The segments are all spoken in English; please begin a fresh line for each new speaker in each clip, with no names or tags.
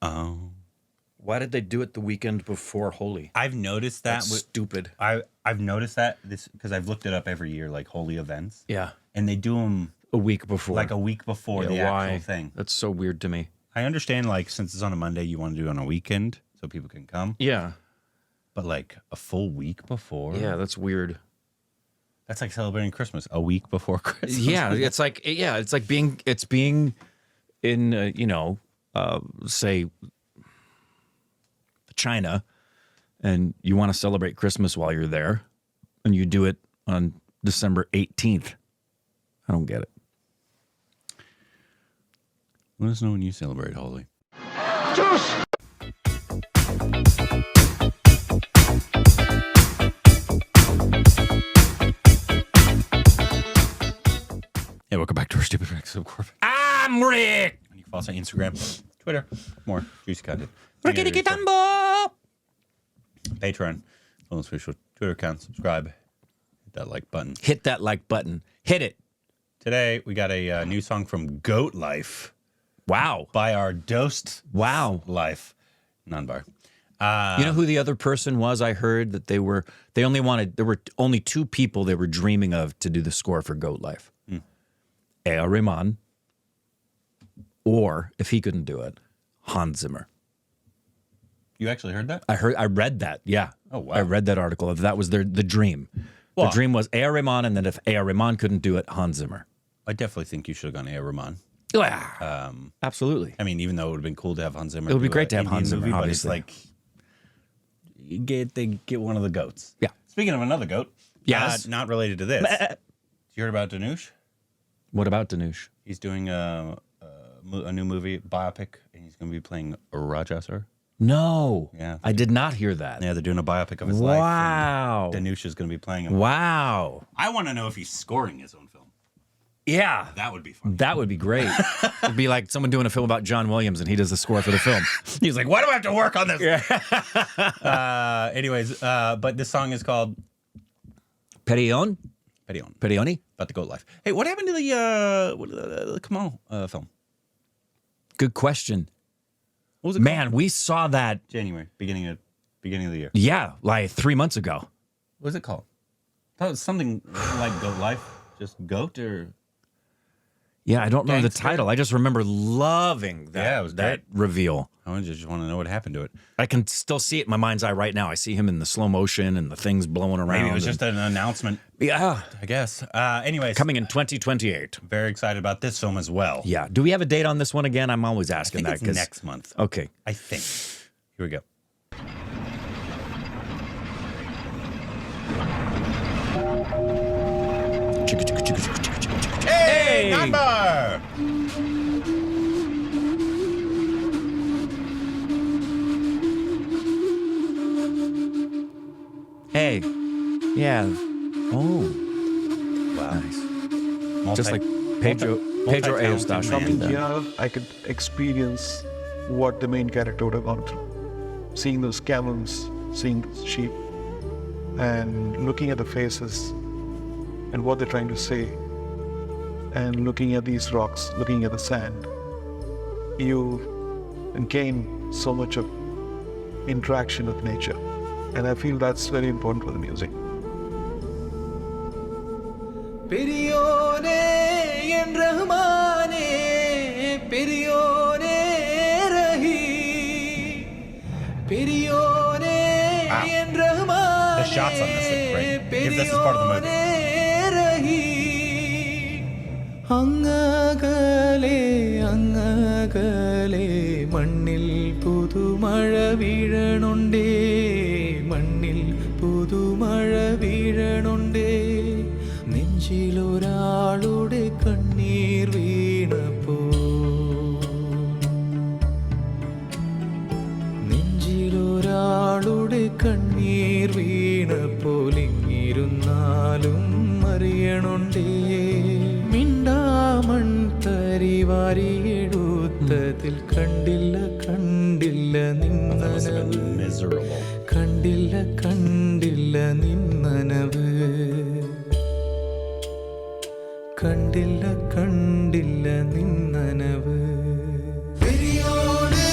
Oh.
Why did they do it the weekend before Holi?
I've noticed that.
That's stupid.
I've noticed that because I've looked it up every year, like Holi events.
Yeah.
And they do them
a week before.
Like a week before the actual thing.
That's so weird to me.
I understand, like, since it's on a Monday, you want to do it on a weekend so people can come.
Yeah.
But, like, a full week before?
Yeah, that's weird.
That's like celebrating Christmas a week before Christmas.
Yeah, it's like being in, say, China, and you want to celebrate Christmas while you're there, and you do it on December 18th. I don't get it.
Let us know when you celebrate Holi.
Juice!
Hey, welcome back to our Stupid Rex of Corbin.
I'm Rick!
And you can follow us on Instagram, Twitter, more juicy content.
Ricky Tambo!
Patreon, follow us official Twitter account, subscribe, hit that like button.
Hit that like button. Hit it.
Today, we got a new song from Goat Life.
Wow.
By our Dosed Life. Non-bar.
You know who the other person was? I heard that there were only two people they were dreaming of to do the score for Goat Life. Rahman, or if he couldn't do it, Hans Zimmer.
You actually heard that?
I read that. Yeah.
Oh wow.
I read that article. That was the dream. Well, the dream was Rahman, and then if Rahman couldn't do it, Hans Zimmer.
I definitely think you should have gone Rahman.
Yeah. Absolutely.
I mean, even though it would have been cool to have Hans Zimmer.
It would be great to have Hans Zimmer, obviously.
But it's like they get one of the goats.
Yeah.
Speaking of another goat.
Yes.
Not related to this. Did you heard about Danush?
What about Danush?
He's doing a new movie, biopic, and he's going to be playing Raja, sir.
No.
Yeah.
I did not hear that.
Yeah, they're doing a biopic of his life.
Wow.
Danush is going to be playing him.
Wow.
I want to know if he's scoring his own film.
Yeah.
That would be fun.
That would be great. It'd be like someone doing a film about John Williams and he does the score for the film.
He's like, why do I have to work on this? Yeah. Anyways, but this song is called
Periyone?
Periyone? About the goat life. Hey, what happened to the Kamal film?
Good question.
What was it
Man,
called?
we saw that
January, beginning of the year.
Yeah, like 3 months ago.
What was it called? I thought it was something like Goat Life. Just goat or...
Yeah, I don't know the
Gangster?
title. I just remember loving that,
Yeah, it was
that reveal.
I just want to know what happened to it.
I can still see it in my mind's eye right now. I see him in the slow motion and the things blowing around.
Maybe it was just an announcement.
Yeah.
I guess. Anyways.
Coming in 2028.
Very excited about this film as well.
Yeah. Do we have a date on this one again? I'm always asking
I think
that.
it's next month.
Okay.
I think. Here we go. Hey, number!
Hey. Yeah. Oh.
Wow.
Nice. Just like Pedro Eustache.
Coming here, I could experience what the main character would have gone through. Seeing those camels, seeing those sheep, and looking at the faces and what they're trying to say, and looking at these rocks, looking at the sand, you gain so much of interaction with nature. And I feel that's very important for the music.
Periyone en Rahmane, Periyone rahi, Periyone en Rahmane.
The shots on this look great. Because this is part of the movie.
അങ്ങകലെ മണ്ണിൽ പുതുമഴ വീഴണുണ്ടേ, മണ്ണിൽ പുതുമഴ വീഴണുണ്ടേ, നെഞ്ചിലൊരാളുടെ കണ്ണീർ വീണപ്പോ, നെഞ്ചിലൊരാളുടെ കണ്ണീർ വീണപ്പോൾ ഇങ്ങിരുന്നാലും അറിയണുണ്ടേ, മിണ്ടാമൺ തരിവാരിയെടുത്തതിൽ കണ്ടില്ല കണ്ടില്ല നിന്നനവ്, കണ്ടില്ല കണ്ടില്ല നിന്നനവ്, കണ്ടില്ല കണ്ടില്ല നിന്നനവ്. Periyone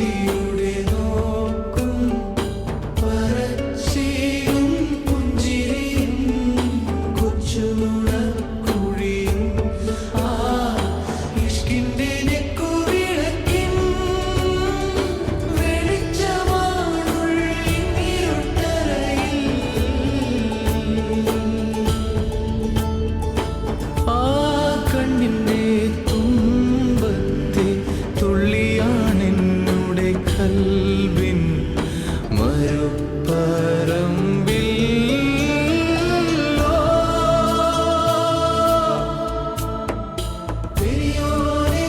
കിളിയുടെ നോക്കും പറച്ചിലും പുഞ്ചിരിയും കൊച്ചുനുണക്കുഴിയും ആ ഇഷ്കിന്റെ നെക്കുവിളക്കിൻ വെളിച്ചമാണുള്ളിരുട്ടറയിൽ ആ കണ്ണിന്റെ തുമ്പത്തെ തുള്ളിയാണെന്നുടെ കൽവിൻ മരുപ്പറമ്പിൽ പെരിയോനേ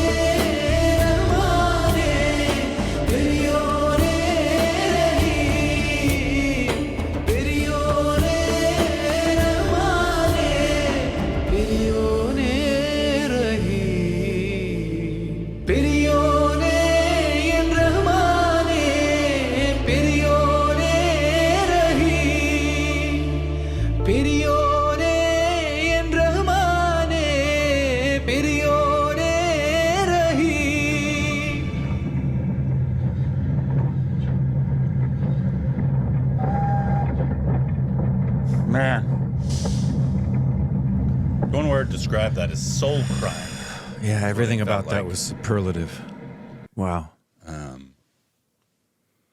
റഹ്മാനേ പെരിയോനേ റഹീം പെരിയോനേ റഹ്മാനേ പെരിയോനേ റഹീം പെരിയോനേ എൻ റഹ്മാനേ പെരിയോനേ റഹീം പെരിയോനേ എൻ റഹ്മാനേ പെരിയോനേ റഹീം.
Man.
One word to describe that is soul crying.
Yeah, everything
it felt
about that
like.
was superlative. Wow.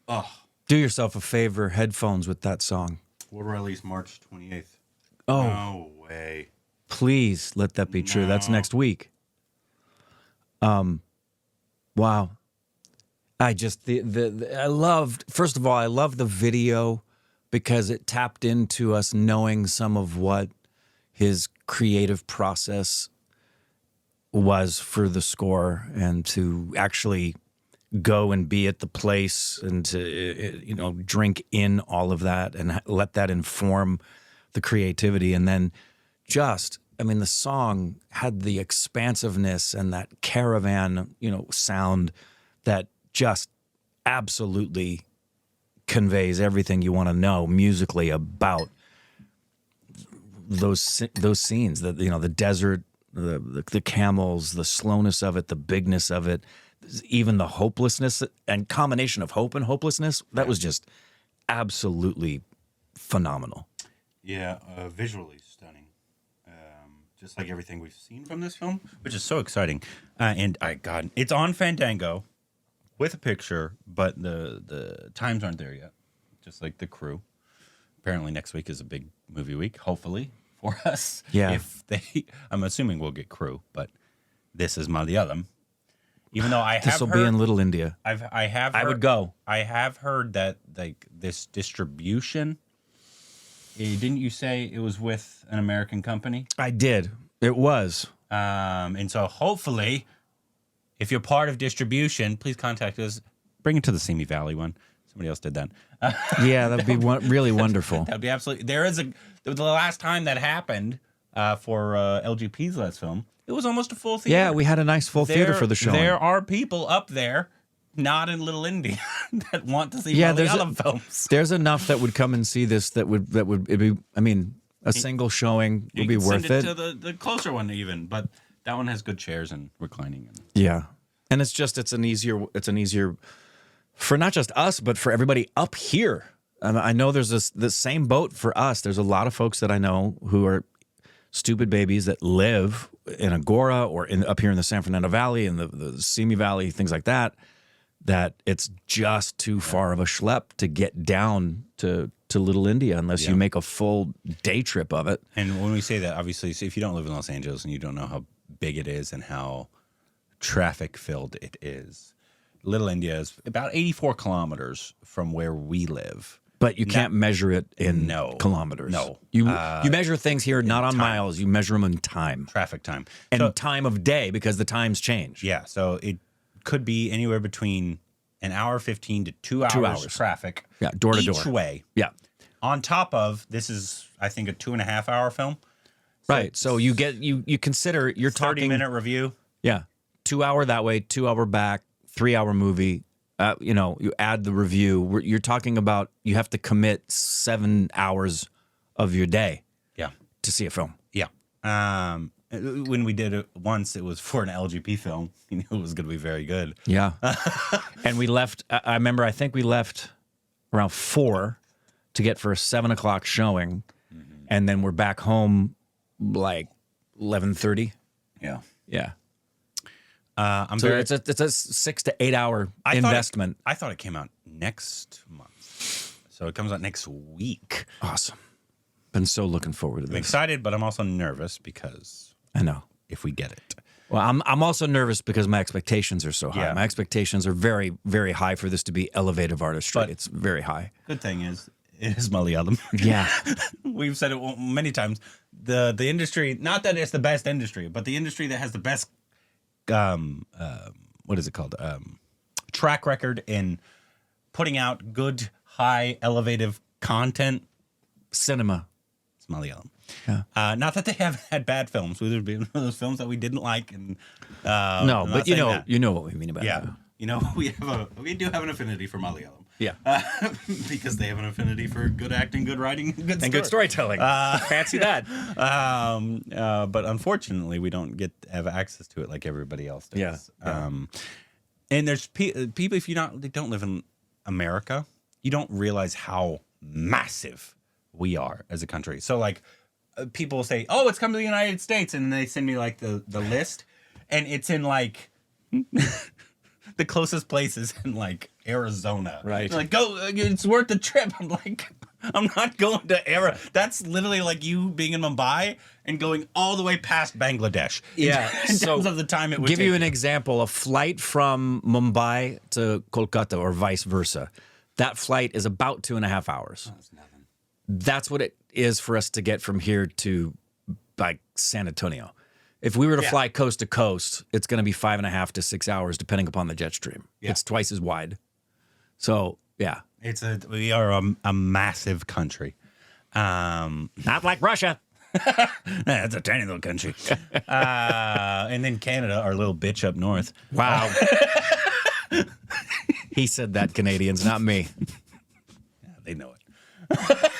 Oh,
Do yourself a favor, headphones with that song.
we'll release March 28th.
Oh,
No way.
please let that be true. That's
No.
next week. Wow. I just I loved, first of all, I love the video because it tapped into us knowing some of what his creative process was for the score, and to actually go and be at the place and to drink in all of that and let that inform the creativity. And then the song had the expansiveness and that caravan sound that just absolutely conveys everything you want to know musically about those scenes, the desert, the camels, the slowness of it, the bigness of it, even the hopelessness and combination of hope and hopelessness. That was just absolutely phenomenal.
Yeah, visually stunning. Just like everything we've seen from this film, which is so exciting. And it's on Fandango with a picture, but the times aren't there yet. Just like The Crew. Apparently next week is a big movie week, hopefully, for us.
Yeah.
I'm assuming we'll get Crew, but this is Malayalam. Even though
This will be in Little India.
I would
go.
I have heard that like this distribution. Didn't you say it was with an American company?
I did. It was.
And so hopefully, if you're part of distribution, please contact us. Bring it to the Simi Valley one. Somebody else did that.
Yeah, that'd be really wonderful.
That'd be absolutely. The last time that happened for LGP's last film, it was almost a full theater.
Yeah, we had a nice full theater for the show.
There are people up there, not in Little India, that want to see
Yeah,
Malayalam films.
There's enough that would come and see this that would it'd be. I mean, a single showing would be
You can
worth
send
it.
it to the closer one even, but that one has good chairs and reclining.
Yeah, and it's an easier for not just us, but for everybody up here. I know there's the same boat for us. There's a lot of folks that I know who are stupid babies that live in Agora or up here in the San Fernando Valley and the Simi Valley, things like that, that it's just too far of a schlep to get down to Little India unless you make a full day trip of it.
And when we say that, obviously, so if you don't live in Los Angeles and you don't know how big it is and how traffic-filled it is, Little India is about 84 kilometers from where we live.
But you can't measure it in kilometers.
No.
You measure things here not on miles. You measure them in time.
Traffic time.
And time of day because the times change.
Yeah, so it could be anywhere between an hour 15 to 2 hours, traffic.
Yeah, door to door.
Each way.
Yeah.
On top of, this is, I think, a 2.5 hour film.
Right. So you consider, you're talking
30-minute review.
Yeah. 2 hour that way, 2 hour back, 3 hour movie. You add the review. You're talking about you have to commit 7 hours of your day.
Yeah.
To see a film.
Yeah. when we did it once, it was for an LGP film. You knew it was going to be very good.
Yeah. And we left, I remember, I think we left around 4 to get for a 7 o'clock showing. And then we're back home like 11:30.
Yeah.
Yeah.
I'm
So
very.
it's a 6 to 8 hour
I thought
investment.
I thought it came out next month, so it comes out next week.
Awesome. Been so looking forward to
I'm
this.
excited, but I'm also nervous because
I know.
if we get it,
Well, I'm also nervous because my expectations are so high.
Yeah.
My expectations are very, very high for this to be elevative artistry.
But-
It's very high.
good thing is it is Malayalam.
Yeah.
We've said it many times. The industry, not that it's the best industry, but the industry that has the best, what is it called? Track record in putting out good, high, elevative content.
Cinema.
It's Malayalam.
Yeah.
Not that they haven't had bad films. There's been one of those films that we didn't like, and
No,
I'm not
but you
saying
know,
that.
you know what we mean about
Yeah,
that.
you know, we do have an affinity for Malayalam.
Yeah.
Because they have an affinity for good acting, good writing,
And good storytelling. Fancy that.
But unfortunately, we don't have access to it like everybody else does.
Yeah.
And there's people, if they don't live in America, you don't realize how massive we are as a country. So like people say, "Oh, it's come to the United States," and they send me like the list, and it's in like the closest places in like Arizona.
Right.
They're like, go, it's worth the trip. I'm like, I'm not going to Arizona. That's literally like you being in Mumbai and going all the way past Bangladesh.
Yeah.
In
So
terms of the time it would
give
take
you an example. A flight from Mumbai to Kolkata or vice versa. That flight is about 2.5 hours.
That's nothing.
That's what it is for us to get from here to like San Antonio. If we were to fly coast to coast, it's going to be 5.5 to 6 hours, depending upon the jet stream.
Yeah.
It's twice as wide. So yeah,
We are a massive country.
not like Russia.
It's a tiny little country. And then Canada, our little bitch up north.
Wow. He said that, Canadians, not me.
Yeah, they know it.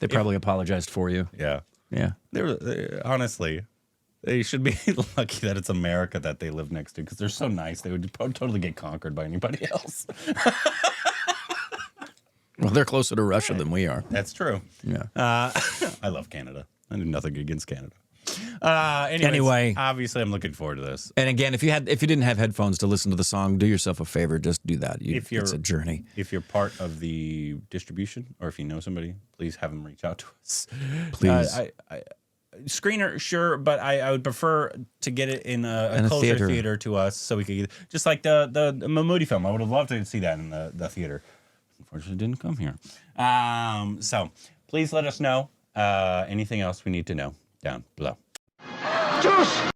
They probably apologized for you.
Yeah.
Yeah.
Honestly, they should be lucky that it's America that they live next to because they're so nice. They would totally get conquered by anybody else.
Well, they're closer to Russia than we are.
That's true.
Yeah.
I love Canada. I do nothing against Canada.
Anyway.
Obviously, I'm looking forward to this.
And again, if you didn't have headphones to listen to the song, do yourself a favor. Just do that. It's a journey.
If you're part of the distribution or if you know somebody, please have them reach out to us.
Please.
Screener, sure, but I would prefer to get it in a
a
closer
theater.
theater to us so we could just like the Mahmoodi film. I would have loved to see that in the theater. Unfortunately, it didn't come here. So please let us know anything else we need to know down below.
Juice!